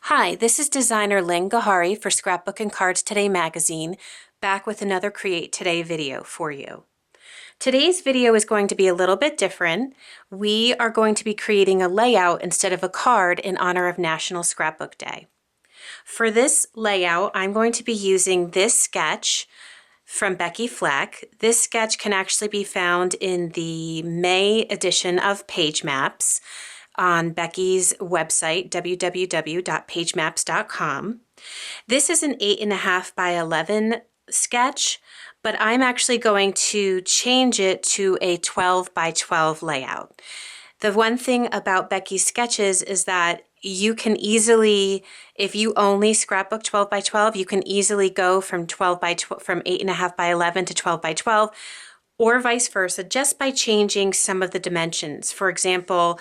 Hi, this is designer Lynn Ghahary for Scrapbook and Cards Today magazine, back with another Create Today video for you. Today's video is going to be a little bit different. We are going to be creating a layout instead of a card in honor of National Scrapbook Day. For this layout, I'm going to be using this sketch from Becky Fleck. This sketch can actually be found in the May edition of Page Maps on Becky's website, www.pagemaps.com. This is an 8.5 by 11 sketch, but I'm actually going to change it to a 12 by 12 layout. The one thing about Becky's sketches is that you can easily, if you only scrapbook 12 by 12, you can easily go from 12 by 12, from 8.5 by 11 to 12 by 12, or vice versa, just by changing some of the dimensions. For example,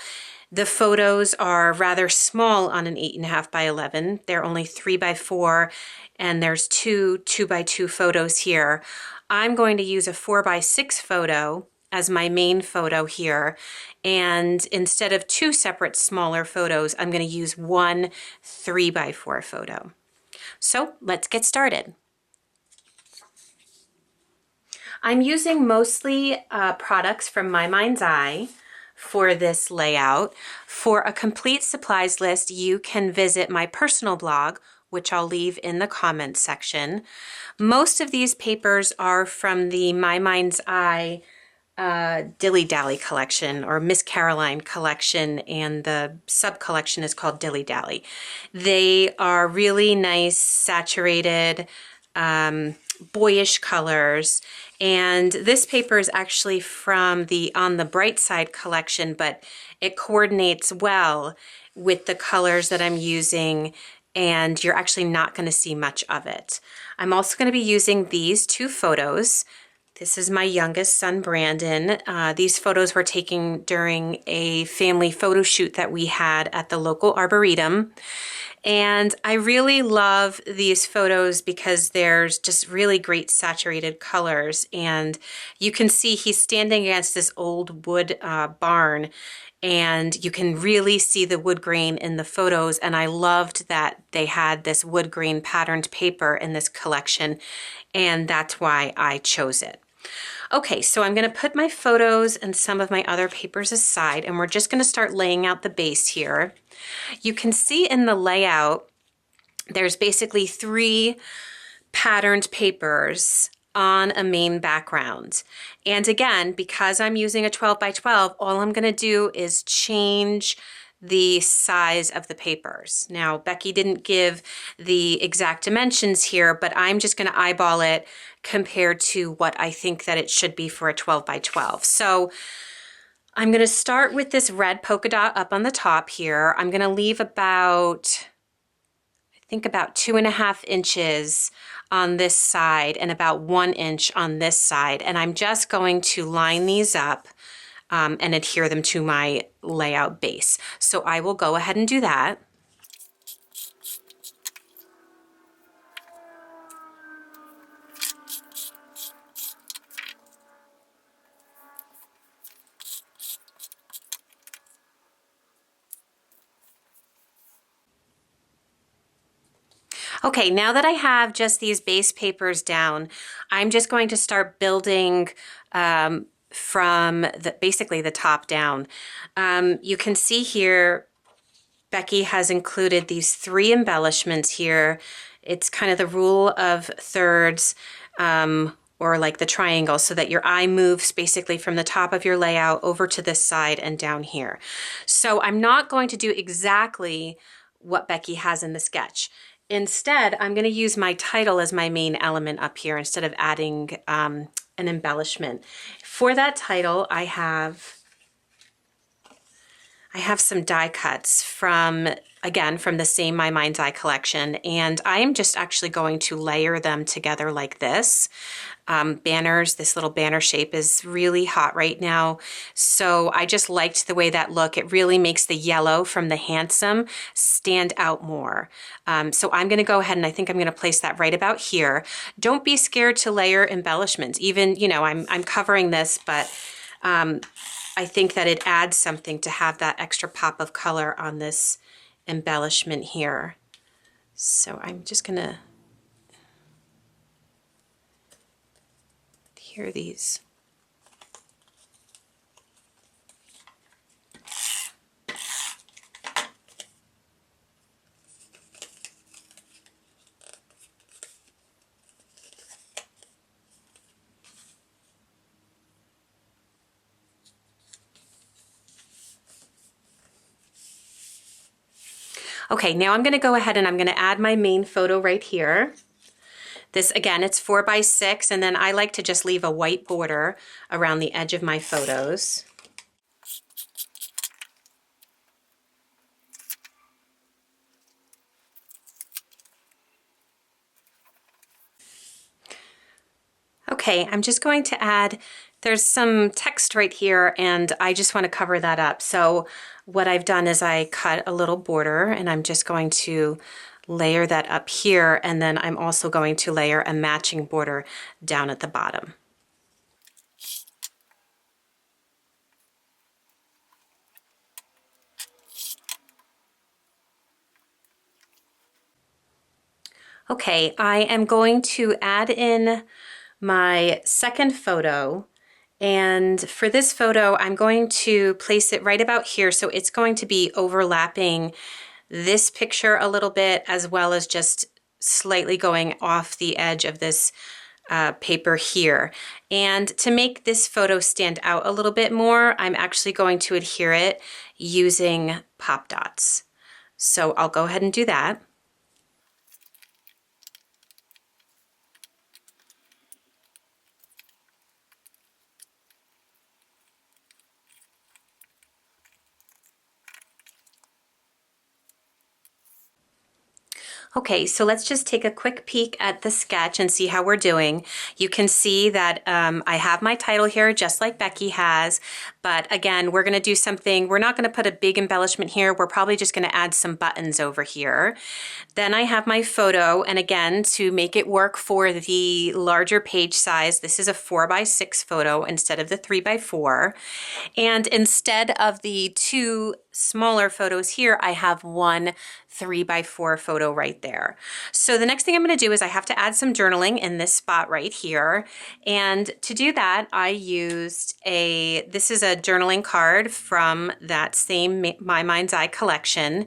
the photos are rather small on an 8.5 by 11. They're only 3 by 4, and there's two 2 by 2 photos here. I'm going to use a 4 by 6 photo as my main photo here, and instead of 2 separate smaller photos, I'm going to use one 3 by 4 photo. So let's get started. I'm using mostly products from My Mind's Eye for this layout. For a complete supplies list, you can visit my personal blog, which I'll leave in the comments section. Most of these papers are from the My Mind's Eye Dilly Dally collection, or Miss Caroline collection, and the sub collection is called Dilly Dally. They are really nice, saturated, boyish colors, and this paper is actually from the On the Bright Side collection, but it coordinates well with the colors that I'm using, and you're actually not going to see much of it. I'm also going to be using these 2 photos. This is my youngest son, Brandon. These photos were taken during a family photo shoot that we had at the local arboretum. And I really love these photos because there's just really great saturated colors. And you can see he's standing against this old wood barn, and you can really see the wood grain in the photos. And I loved that they had this wood grain patterned paper in this collection, and that's why I chose it. Okay, so I'm going to put my photos and some of my other papers aside, and we're just going to start laying out the base here. You can see in the layout, there's basically 3 patterned papers on a main background. And again, because I'm using a 12 by 12, all I'm going to do is change the size of the papers. Now, Becky didn't give the exact dimensions here, but I'm just going to eyeball it compared to what I think that it should be for a 12 by 12. So I'm going to start with this red polka dot up on the top here. I'm going to leave about, I think about 2.5 inches on this side and about 1 inch on this side. And I'm just going to line these up and adhere them to my layout base. So I will go ahead and do that. Okay, now that I have just these base papers down, I'm just going to start building from basically the top down. You can see here, Becky has included these 3 embellishments here. It's kind of the rule of thirds, or like the triangle, so that your eye moves basically from the top of your layout over to this side and down here. So I'm not going to do exactly what Becky has in the sketch. Instead, I'm going to use my title as my main element up here instead of adding an embellishment. For that title, I have some die cuts from, again, from the same My Mind's Eye collection, and I am just actually going to layer them together like this. Banners, this little banner shape is really hot right now, so I just liked the way that looked. It really makes the yellow from the handsome stand out more. So I'm going to go ahead and I think I'm going to place that right about here. Don't be scared to layer embellishments. Even, you know, I'm covering this, but I think that it adds something to have that extra pop of color on this embellishment here. So I'm just gonna adhere these. Okay, now I'm going to go ahead and I'm going to add my main photo right here. This, again, it's 4x6, and then I like to just leave a white border around the edge of my photos. Okay, I'm just going to add, there's some text right here, and I just want to cover that up. So what I've done is I cut a little border, and I'm just going to layer that up here, and then I'm also going to layer a matching border down at the bottom. Okay, I am going to add in my second photo, and for this photo I'm going to place it right about here, so it's going to be overlapping this picture a little bit, as well as just slightly going off the edge of this paper here. And to make this photo stand out a little bit more, I'm actually going to adhere it using pop dots. So I'll go ahead and do that. Okay, so let's just take a quick peek at the sketch and see how we're doing. You can see that I have my title here just like Becky has, but again, we're gonna do something, we're not gonna put a big embellishment here, we're probably just gonna add some buttons over here. Then I have my photo, and again, to make it work for the larger page size, this is a 4x6 photo instead of the 3x4. And instead of the two smaller photos here, I have one 3x4 photo right there. So the next thing I'm going to do is I have to add some journaling in this spot right here. And to do that, I used this is a journaling card from that same My Mind's Eye collection.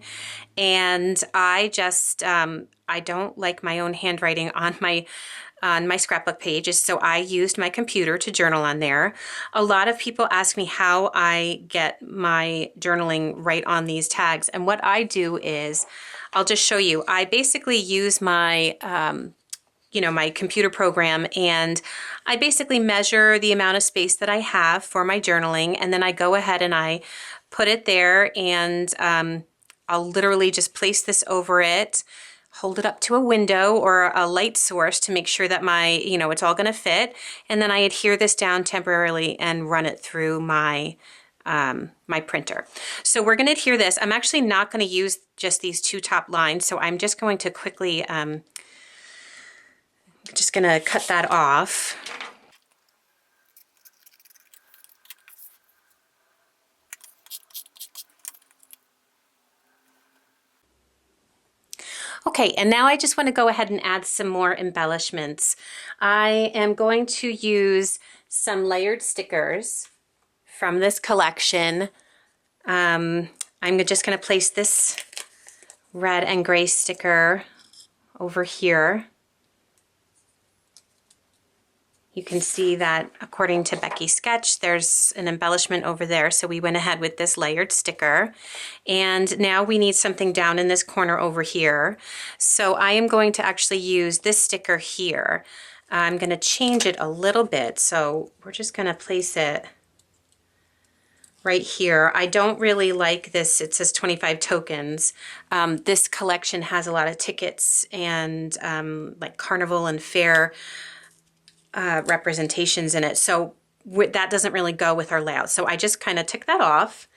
And I just, I don't like my own handwriting on my scrapbook pages, so I used my computer to journal on there. A lot of people ask me how I get my journaling right on these tags, and what I do is, I'll just show you. I basically use my my computer program, and I basically measure the amount of space that I have for my journaling, and then I go ahead and I put it there, and I'll literally just place this over it, hold it up to a window or a light source to make sure that it's all going to fit. And then I adhere this down temporarily and run it through my my printer. So we're going to adhere this. I'm actually not going to use just these two top lines, so I'm just going to quickly just going to cut that off. Okay, and now I just want to go ahead and add some more embellishments. I am going to use some layered stickers from this collection. I'm just going to place this red and gray sticker over here. You can see that according to Becky's sketch, there's an embellishment over there, so we went ahead with this layered sticker. And now we need something down in this corner over here. So I am going to actually use this sticker here. I'm going to change it a little bit, so we're just going to place it right here. I don't really like this. It says 25 tokens. This collection has a lot of tickets and like carnival and fair representations in it. So that doesn't really go with our layout. So I just kind of took that off.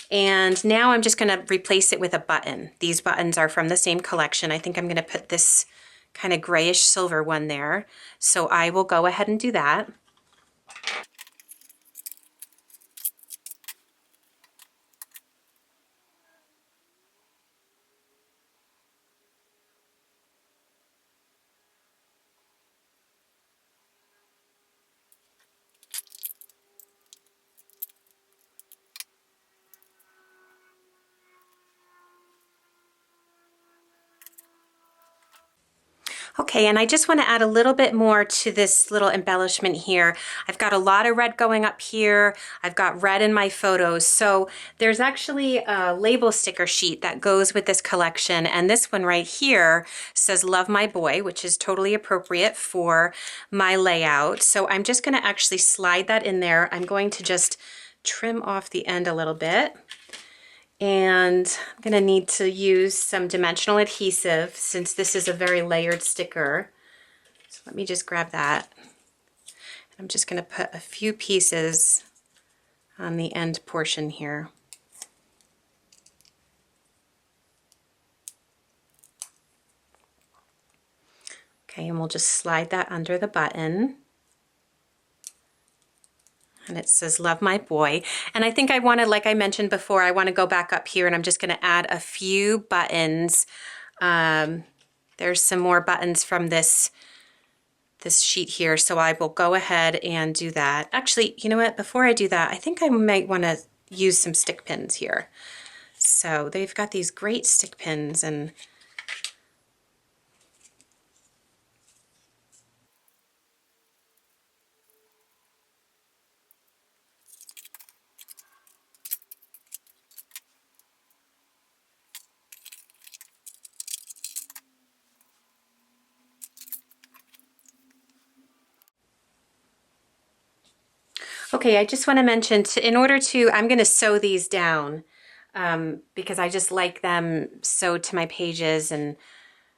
And now I'm just going to replace it with a button. These buttons are from the same collection. I think I'm going to put this kind of grayish silver one there. So I will go ahead and do that. Okay, and I just want to add a little bit more to this little embellishment here. I've got a lot of red going up here. I've got red in my photos. So there's actually a label sticker sheet that goes with this collection. And this one right here says Love My Boy, which is totally appropriate for my layout. So I'm just going to actually slide that in there. I'm going to just trim off the end a little bit. And I'm going to need to use some dimensional adhesive since this is a very layered sticker. So let me just grab that. I'm just going to put a few pieces on the end portion here. Okay, and we'll just slide that under the button. And it says Love My Boy. And I think I want to, like I mentioned before, I want to go back up here and I'm just going to add a few buttons. There's some more buttons from this sheet here, so I will go ahead and do that. Actually, you know what, before I do that, I think I might want to use some stick pins here. So they've got these great stick pins, and okay, I just want to mention, in order to, I'm going to sew these down because I just like them sewed to my pages, and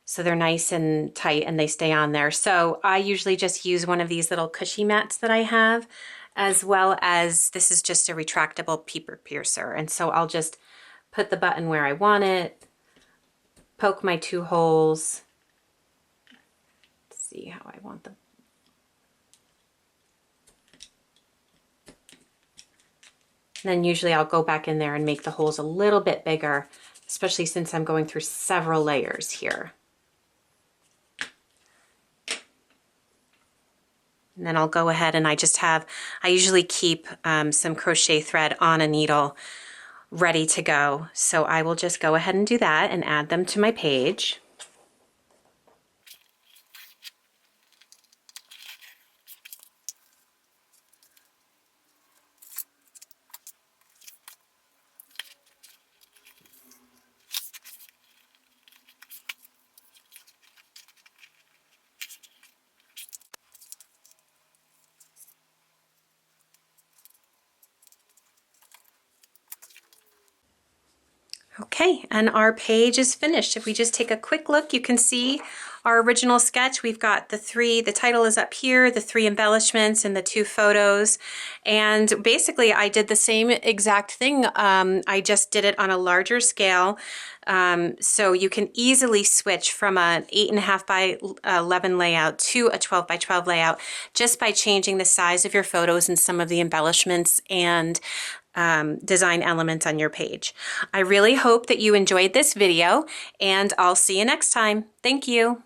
so they're nice and tight and they stay on there. So I usually just use one of these little cushy mats that I have, as well as this is just a retractable peeper piercer. And so I'll just put the button where I want it, poke my 2 holes. Let's see how I want them. And then usually I'll go back in there and make the holes a little bit bigger, especially since I'm going through several layers here. And then I'll go ahead and I usually keep some crochet thread on a needle ready to go. So I will just go ahead and do that and add them to my page. Okay, and our page is finished. If we just take a quick look, you can see our original sketch. We've got the title is up here, the 3 embellishments and the 2 photos. And basically I did the same exact thing. I just did it on a larger scale. So you can easily switch from an 8.5 by 11 layout to a 12 by 12 layout just by changing the size of your photos and some of the embellishments and design elements on your page. I really hope that you enjoyed this video, and I'll see you next time. Thank you.